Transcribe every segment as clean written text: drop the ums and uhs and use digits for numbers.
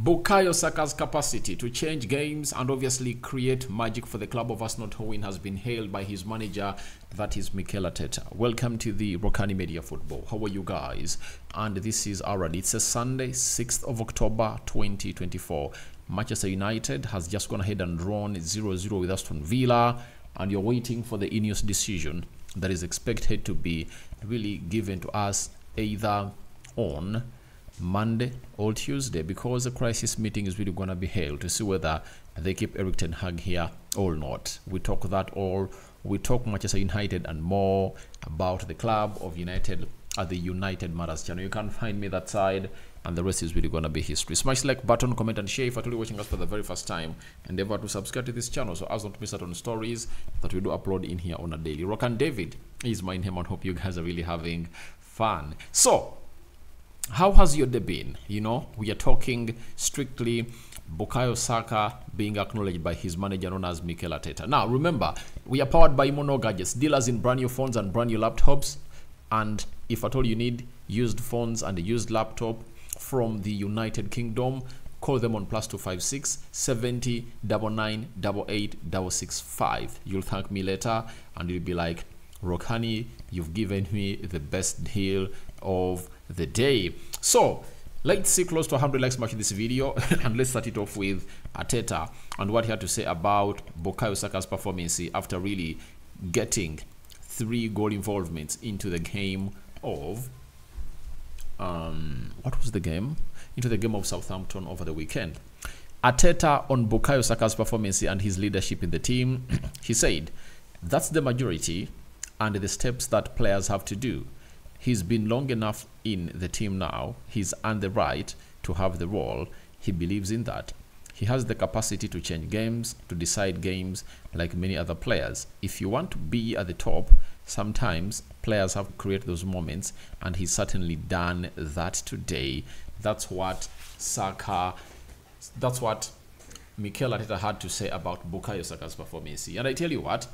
Bukayo Saka's capacity to change games and obviously create magic for the club of Arsenal to win has been hailed by his manager, that is Mikel Arteta. Welcome to the Rokani Media Football. How are you guys? And this is already, it's a Sunday, 6th of October 2024. Manchester United has just gone ahead and drawn 0-0 with Aston Villa, and you're waiting for the Ineos decision that is expected to be really given to us either on Monday or Tuesday, because the crisis meeting is really going to be held to see whether they keep Eric Ten Hag here or not. We talk that all. We talk Manchester United and more about the club of United at the United Matters channel. You can find me that side, and the rest is really going to be history. Smash like button, comment and share if you're watching us for the very first time. Endeavor to subscribe to this channel so as not to miss out on stories that we do upload in here on a daily. Rokani David is my name, and hope you guys are really having fun. So how has your day been? You know, we are talking strictly Bukayo Saka being acknowledged by his manager known as Mikel Arteta. Now, remember, we are powered by Mono Gadgets, dealers in brand new phones and brand new laptops. And if at all you need used phones and a used laptop from the United Kingdom, call them on +256 70 99 88 665. You'll thank me later and you'll be like, Rokani, you've given me the best deal of the day. So let's see close to 100 likes matching this video and let's start it off with Arteta and what he had to say about Bukayo Saka's performance after really getting 3 goal involvements into the game of what was the game? Into the game of Southampton over the weekend. Arteta on Bukayo Saka's performance and his leadership in the team. He said, that's the majority and the steps that players have to do. He's been long enough in the team now. He's earned the right to have the role. He believes in that. He has the capacity to change games, to decide games like many other players. If you want to be at the top, sometimes players have to create those moments, and he's certainly done that today. That's what Mikel Arteta had to say about Bukayo Saka's performance. And I tell you what,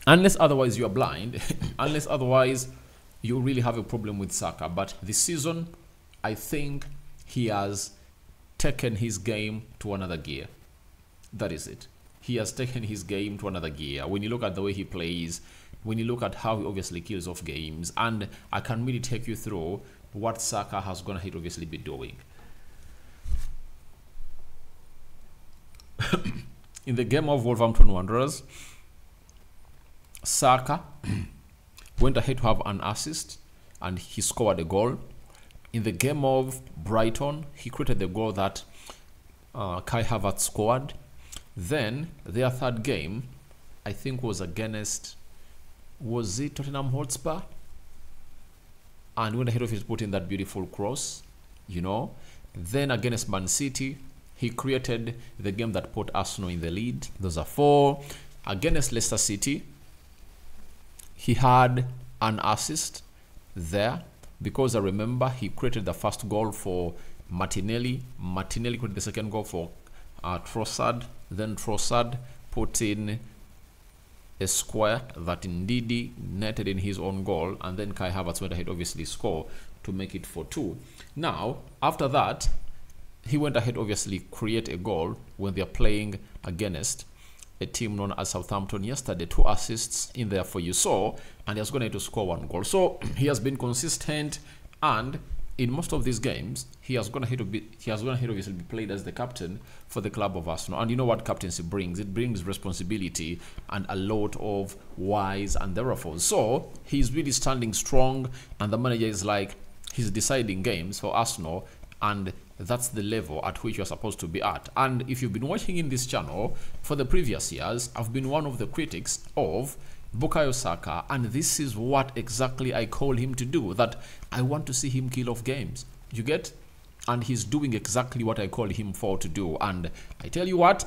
unless otherwise you are blind, unless otherwise you really have a problem with Saka. But this season, I think he has taken his game to another gear. That is it. He has taken his game to another gear. When you look at the way he plays, when you look at how he obviously kills off games, and I can really take you through what Saka has gonna obviously be doing. In the game of Wolverhampton Wanderers, Saka went ahead to have an assist and he scored a goal. In the game of Brighton, he created the goal that Kai Havertz scored. Then their third game, I think, was against, was it Tottenham Hotspur? And went ahead of his put in that beautiful cross, you know. Then against Man City, he created the game that put Arsenal in the lead. Those are 4. Against Leicester City, he had an assist there because I remember he created the first goal for Martinelli. Martinelli created the second goal for Trossard. Then Trossard put in a square that indeed netted in his own goal, and then Kai Havertz went ahead obviously score to make it 4-2. Now after that, he went ahead obviously create a goal when they're playing against a team known as Southampton yesterday. 2 assists in there for you. So, and he has gone to score 1 goal. So he has been consistent, and in most of these games he has gone ahead obviously be played as the captain for the club of Arsenal. And you know what captaincy brings? It brings responsibility and a lot of whys and therefores. So he's really standing strong, and the manager is like, he's deciding games for Arsenal, and that's the level at which you're supposed to be at. And if you've been watching in this channel for the previous years, I've been one of the critics of Bukayo Saka, and this is what exactly I call him to do, that I want to see him kill off games. You get? And he's doing exactly what I call him for to do. And I tell you what,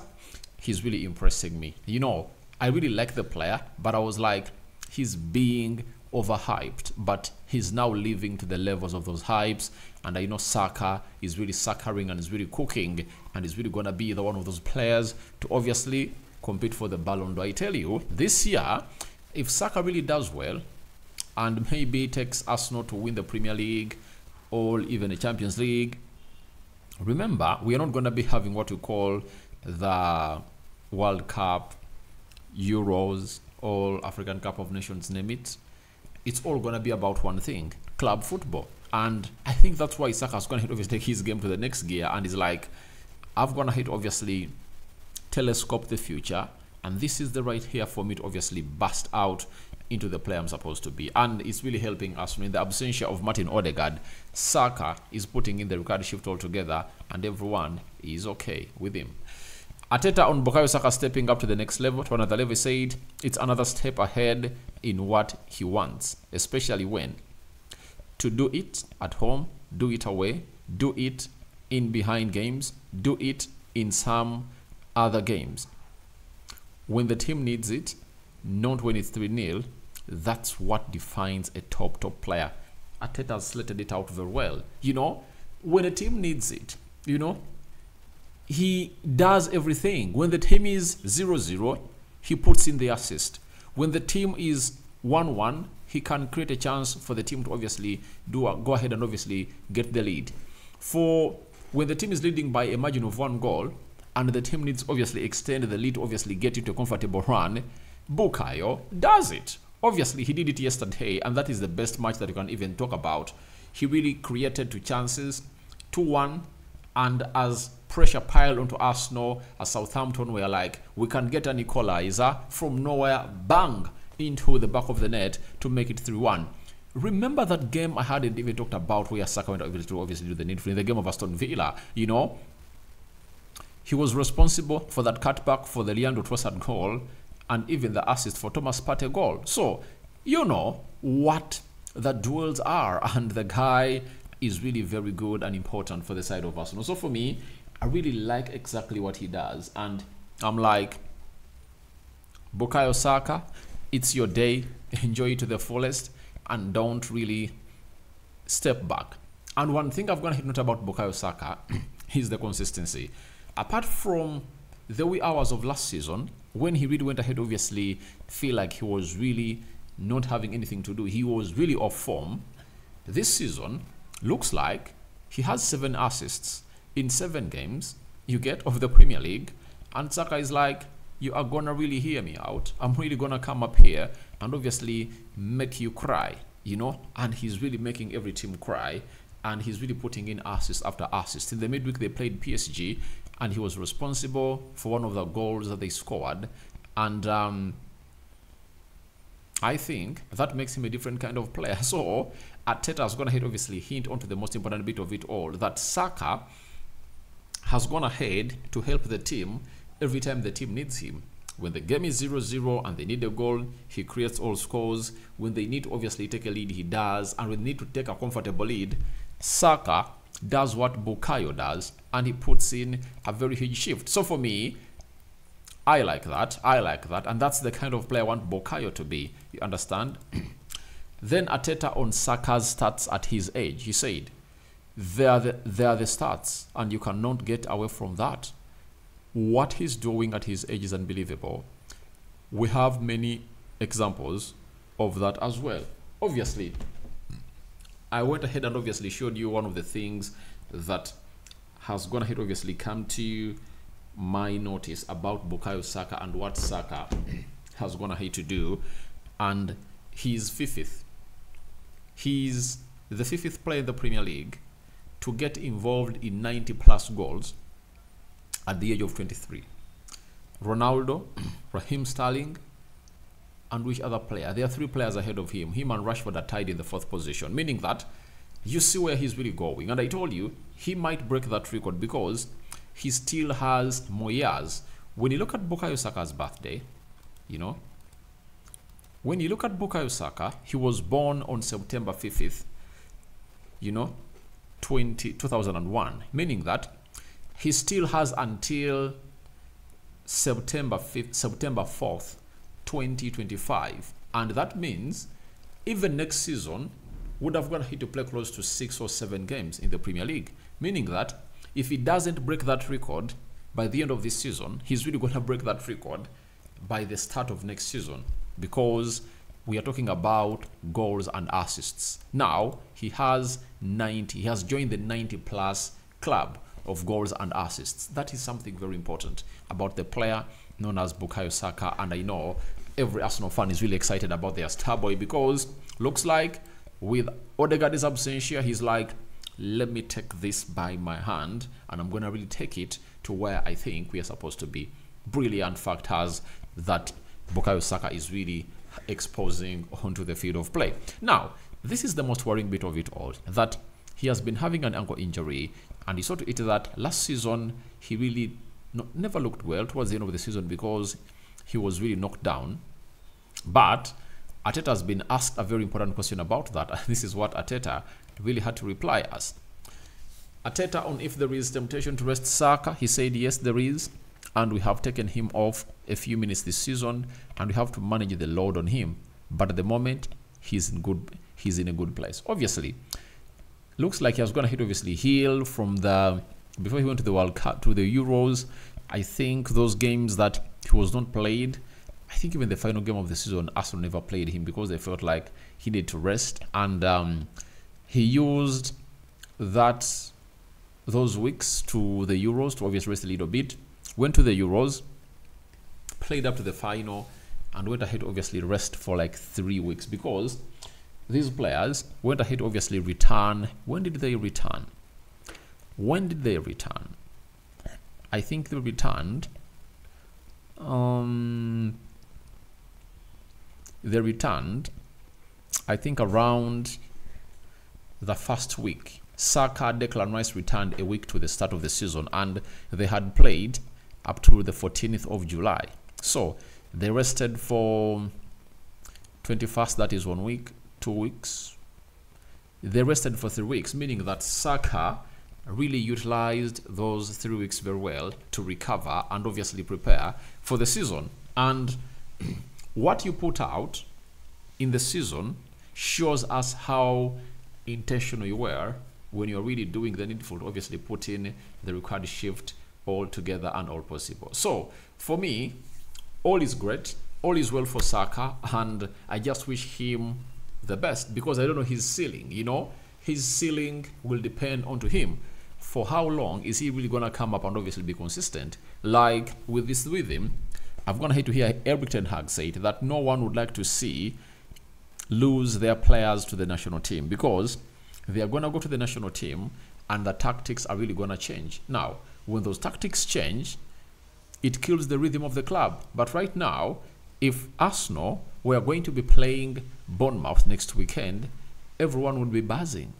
he's really impressing me. You know, I really like the player, but I was like, he's being overhyped, but he's now living to the levels of those hypes. And I know Saka is really suckering and is really cooking, and is really gonna be the one of those players to obviously compete for the Ballon d'Or. I tell you, this year, if Saka really does well and maybe takes Arsenal to win the Premier League or even the Champions League, Remember, we are not going to be having what we call the World Cup, Euros, or African Cup of Nations, name it. It's all going to be about one thing: club football. And I think that's why Saka's going to obviously take his game to the next gear and is like, I've gone ahead obviously telescope the future, and this is the right here for me to obviously bust out into the player I'm supposed to be. And it's really helping us. In the absence of Martin Odegaard, Saka is putting in the Rokani shift altogether, and everyone is okay with him. Arteta on Bukayo Saka stepping up to the next level, to another level, said it's another step ahead in what he wants, especially when to do it at home, do it away, do it in behind games, do it in some other games. When the team needs it, not when it's 3-0, that's what defines a top player. Arteta has slated it out very well. You know, when a team needs it, you know, he does everything. When the team is 0-0, he puts in the assist. When the team is 1-1, he can create a chance for the team to obviously go ahead and obviously get the lead. For when the team is leading by a margin of 1 goal, and the team needs obviously extend the lead to obviously get into a comfortable run, Bukayo does it. Obviously, he did it yesterday, and that is the best match that you can even talk about. He really created 2 chances, 2-1, and as pressure piled onto Arsenal, as Southampton were like, we can get an equalizer from nowhere, bang, into the back of the net to make it 3-1. Remember that game I hadn't even talked about where Saka went to obviously do the needful in the game of Aston Villa, you know? He was responsible for that cutback for the Leandro Trossard goal and even the assist for Thomas Partey goal. So, you know what the duels are, and the guy is really very good and important for the side of Arsenal. So for me, I really like exactly what he does, and I'm like, Bukayo Saka, it's your day, enjoy it to the fullest, and don't really step back. And one thing I've got to note about Bukayo Saka is the consistency. Apart from the wee hours of last season, when he really went ahead, obviously, feel like he was really not having anything to do, he was really off form. This season, looks like he has 7 assists in 7 games you get of the Premier League, and Saka is like, you are gonna really hear me out. I'm really gonna come up here and obviously make you cry, you know? And he's really making every team cry, and he's really putting in assist after assist. In the midweek, they played PSG, and he was responsible for one of the goals that they scored. And I think that makes him a different kind of player. So Arteta has gone ahead, obviously, hint onto the most important bit of it all, that Saka has gone ahead to help the team every time the team needs him. When the game is 0-0 and they need a goal, he creates all scores. When they need to obviously take a lead, he does. And when they need to take a comfortable lead, Saka does what Bukayo does, and he puts in a very huge shift. So for me, I like that. And that's the kind of player I want Bukayo to be. You understand? Then Arteta on Saka's stats at his age. He said, they are the stats, and you cannot get away from that. What he's doing at his age is unbelievable. We have many examples of that as well. Obviously, I went ahead and obviously showed you one of the things that has gone ahead obviously come to my notice about Bukayo Saka and what Saka has gone ahead to do. And he's 5th. He's the 5th player in the Premier League to get involved in 90+ goals at the age of 23. Ronaldo, Raheem Sterling, and which other player? There are 3 players ahead of him. Him and Rashford are tied in the 4th position, meaning that you see where he's really going. And I told you, he might break that record because he still has more years. When you look at Bukayo Saka's birthday, you know, when you look at Bukayo Saka, he was born on September 5th, you know, 2001, meaning that he still has until September 4th, 2025. And that means even next season would have gone ahead to play close to 6 or 7 games in the Premier League. Meaning that if he doesn't break that record by the end of this season, he's really going to break that record by the start of next season, because we are talking about goals and assists. Now he has 90. He has joined the 90+ club. of goals and assists. That is something very important about the player known as Bukayo Saka, and I know every Arsenal fan is really excited about their star boy, because looks like with Odegaard's absentia, he's like, let me take this by my hand and I'm going to really take it to where I think we are supposed to be. Brilliant fact has that Bukayo Saka is really exposing onto the field of play. Now, this is the most worrying bit of it all, that he has been having an ankle injury, and he saw to it that last season he really never looked well towards the end of the season because he was really knocked down. But Arteta has been asked a very important question about that, and this is what Arteta really had to reply as. Arteta on if there is temptation to rest Saka, he said yes there is, and we have taken him off a few minutes this season and we have to manage the load on him, but at the moment he's in a good place. Obviously looks like he was going to hit obviously heal from the before he went to the World Cup, to the Euros. I think those games that he was not played, I think even the final game of the season Arsenal never played him because they felt like he needed to rest, and he used those weeks to the Euros to obviously rest a little bit. Went to the Euros, played up to the final, and went ahead to obviously rest for like 3 weeks, because these players went ahead to obviously return. When did they return? I think they returned. I think around the first week. Saka, Declan Rice returned a week to the start of the season, and they had played up to the 14th of July. So they rested for 21st, that is 1 week, 2 weeks. They rested for 3 weeks, meaning that Saka really utilized those 3 weeks very well to recover and obviously prepare for the season. And what you put out in the season shows us how intentional you were when you're really doing the needful to obviously put in the required shift all together and all possible. So for me, all is great, all is well for Saka, and I just wish him the best, because I don't know his ceiling. His ceiling will depend onto him. For how long is he really gonna come up and obviously be consistent? Like with this rhythm, I've gonna hate to hear Erik ten Hag say it, that no one would like to see lose their players to the national team, because they are gonna go to the national team and the tactics are really gonna change. Now, when those tactics change, it kills the rhythm of the club. But right now, if Arsenal were going to be playing Bournemouth next weekend, everyone would be buzzing,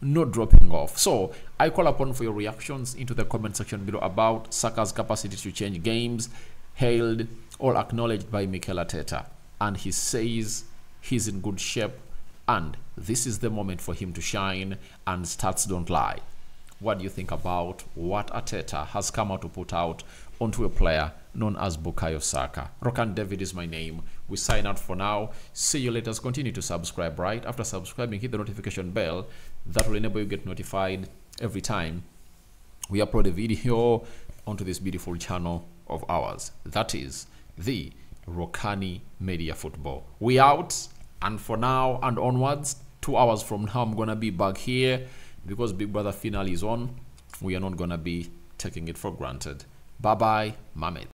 not dropping off. So I call upon for your reactions into the comment section below about Saka's capacity to change games, hailed or acknowledged by Mikel Arteta. And he says he's in good shape, and this is the moment for him to shine, and stats don't lie. What do you think about what Arteta has come out to put out onto a player known as Bukayo Saka? Rokani David is my name. We sign out for now. See you later. Continue to subscribe. Right after subscribing, hit the notification bell. That will enable you to get notified every time we upload a video onto this beautiful channel of ours. That is the Rokani Media Football. We out, and for now and onwards, 2 hours from now, I'm gonna be back here because Big Brother finale is on. We are not gonna be taking it for granted. Bye bye, Mamet.